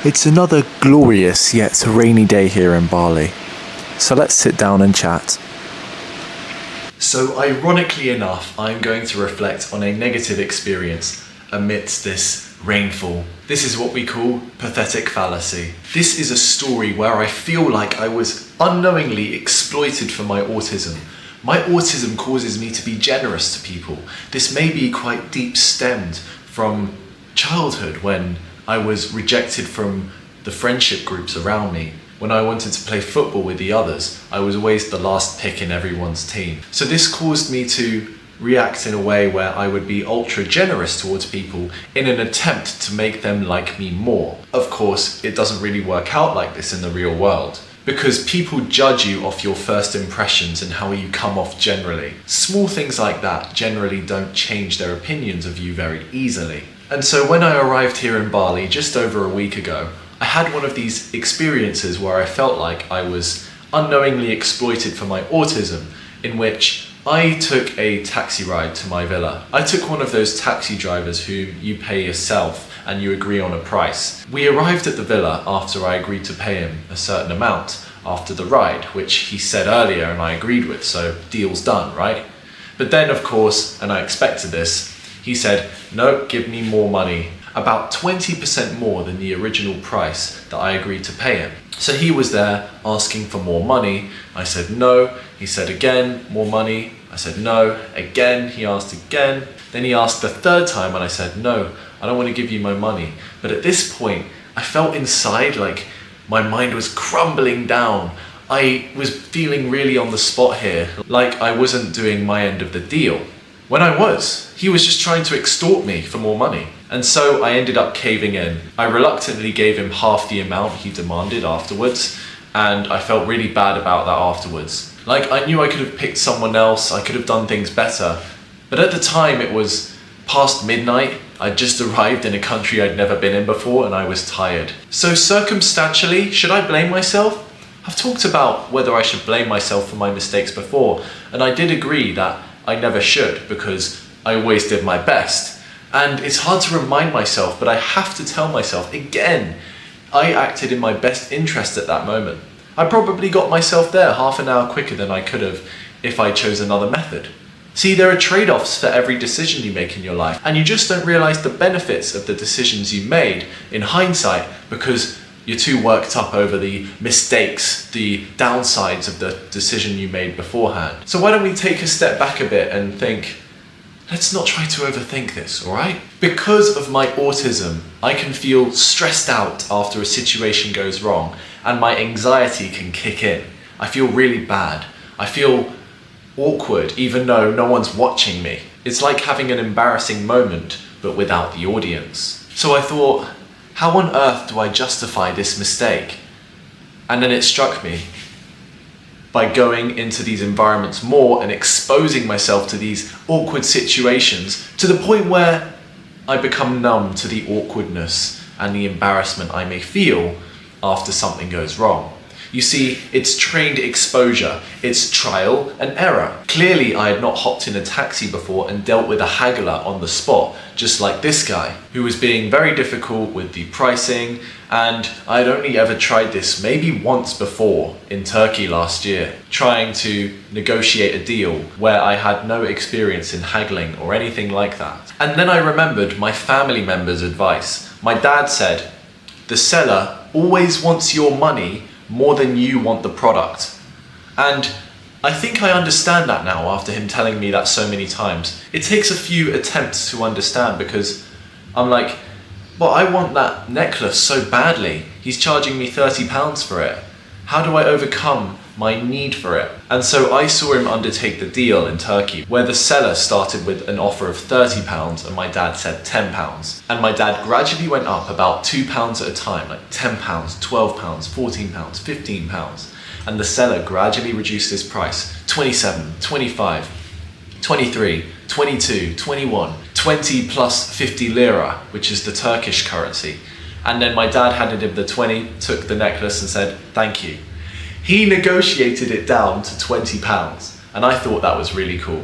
It's another glorious yet rainy day here in Bali, so let's sit down and chat. So ironically enough, I'm going to reflect on a negative experience amidst this rainfall. This is what we call pathetic fallacy. This is a story where I feel like I was unknowingly exploited for my autism. My autism causes me to be generous to people. This may be quite deep stemmed from childhood when I was rejected from the friendship groups around me. When I wanted to play football with the others, I was always the last pick in everyone's team. So this caused me to react in a way where I would be ultra generous towards people in an attempt to make them like me more. Of course, it doesn't really work out like this in the real world, because people judge you off your first impressions and how you come off generally. Small things like that generally don't change their opinions of you very easily. And so when I arrived here in Bali just over a week ago, I had one of these experiences where I felt like I was unknowingly exploited for my autism, in which I took a taxi ride to my villa. I took one of those taxi drivers who you pay yourself and you agree on a price. We arrived at the villa after I agreed to pay him a certain amount after the ride, which he said earlier and I agreed with, so deal's done, right? But then of course, and I expected this, he said, no, give me more money, about 20% more than the original price that I agreed to pay him. So he was there asking for more money. I said no. He said again, more money. I said no. Again, he asked again. Then he asked the third time and I said no, I don't want to give you my money. But at this point, I felt inside like my mind was crumbling down. I was feeling really on the spot here, like I wasn't doing my end of the deal. When I was, he was just trying to extort me for more money. And so I ended up caving in. I reluctantly gave him half the amount he demanded afterwards, and I felt really bad about that afterwards. Like, I knew I could have picked someone else, I could have done things better, but at the time it was past midnight. I'd just arrived in a country I'd never been in before and I was tired. So circumstantially, should I blame myself? I've talked about whether I should blame myself for my mistakes before, and I did agree that I never should, because I always did my best. And it's hard to remind myself, but I have to tell myself again, I acted in my best interest at that moment. I probably got myself there half an hour quicker than I could have if I chose another method. See, there are trade-offs for every decision you make in your life, and you just don't realize the benefits of the decisions you made in hindsight because you're too worked up over the mistakes, the downsides of the decision you made beforehand. So why don't we take a step back a bit and think, let's not try to overthink this, all right? Because of my autism, I can feel stressed out after a situation goes wrong, and my anxiety can kick in. I feel really bad. I feel awkward, even though no one's watching me. It's like having an embarrassing moment, but without the audience. So I thought, how on earth do I justify this mistake? And then it struck me, by going into these environments more and exposing myself to these awkward situations to the point where I become numb to the awkwardness and the embarrassment I may feel after something goes wrong. You see, it's trained exposure, it's trial and error. Clearly, I had not hopped in a taxi before and dealt with a haggler on the spot, just like this guy, who was being very difficult with the pricing, and I'd only ever tried this maybe once before in Turkey last year, trying to negotiate a deal where I had no experience in haggling or anything like that. And then I remembered my family member's advice. My dad said, the seller always wants your money more than you want the product. And I think I understand that now after him telling me that so many times. It takes a few attempts to understand because I'm like, well, I want that necklace so badly. He's charging me £30 for it. How do I overcome my need for it? And so I saw him undertake the deal in Turkey where the seller started with an offer of £30 and my dad said £10. And my dad gradually went up about £2 at a time, like £10, £12, £14, £15. And the seller gradually reduced his price, 27, 25, 23, 22, 21, 20 plus 50 lira, which is the Turkish currency. And then my dad handed him the 20, took the necklace and said, thank you. He negotiated it down to £20, and I thought that was really cool.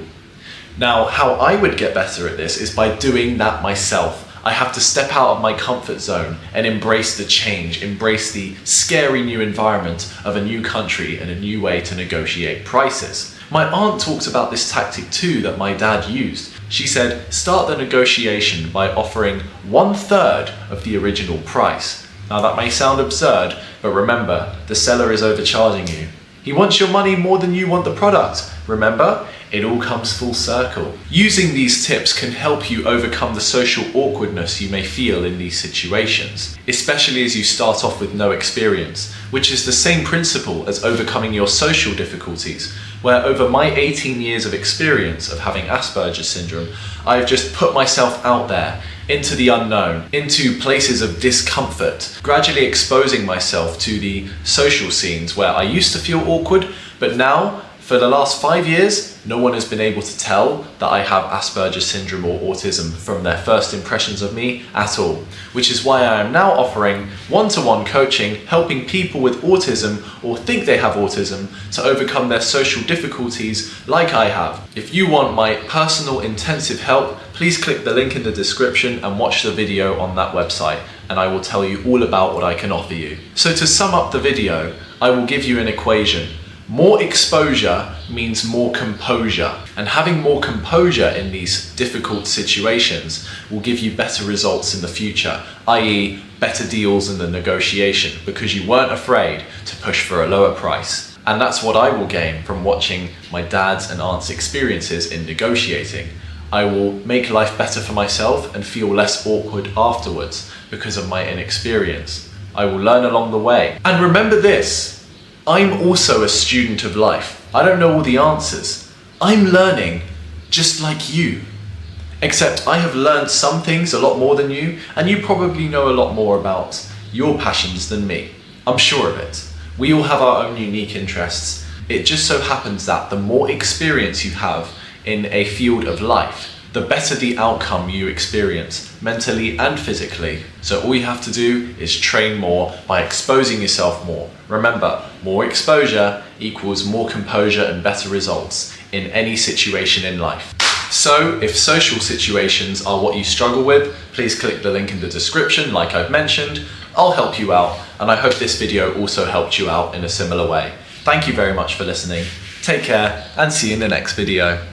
Now, how I would get better at this is by doing that myself. I have to step out of my comfort zone and embrace the change, embrace the scary new environment of a new country and a new way to negotiate prices. My aunt talks about this tactic too that my dad used. She said, start the negotiation by offering 1/3 of the original price. Now that may sound absurd, but remember, the seller is overcharging you. He wants your money more than you want the product. Remember, it all comes full circle. Using these tips can help you overcome the social awkwardness you may feel in these situations, especially as you start off with no experience, which is the same principle as overcoming your social difficulties, where over my 18 years of experience of having Asperger's syndrome, I've just put myself out there into the unknown, into places of discomfort, gradually exposing myself to the social scenes where I used to feel awkward, but now, for the last 5 years, no one has been able to tell that I have Asperger's syndrome or autism from their first impressions of me at all, which is why I am now offering one-to-one coaching, helping people with autism or think they have autism to overcome their social difficulties like I have. If you want my personal intensive help, please click the link in the description and watch the video on that website, and I will tell you all about what I can offer you. So to sum up the video, I will give you an equation. More exposure means more composure, and having more composure in these difficult situations will give you better results in the future, i.e. better deals in the negotiation, because you weren't afraid to push for a lower price. And that's what I will gain from watching my dad's and aunt's experiences in negotiating. I will make life better for myself and feel less awkward afterwards because of my inexperience. I will learn along the way. And remember this, I'm also a student of life. I don't know all the answers. I'm learning just like you. Except I have learned some things a lot more than you, and you probably know a lot more about your passions than me. I'm sure of it. We all have our own unique interests. It just so happens that the more experience you have in a field of life, the better the outcome you experience, mentally and physically. So all you have to do is train more by exposing yourself more. Remember, more exposure equals more composure and better results in any situation in life. So if social situations are what you struggle with, please click the link in the description like I've mentioned. I'll help you out, and I hope this video also helped you out in a similar way. Thank you very much for listening. Take care and see you in the next video.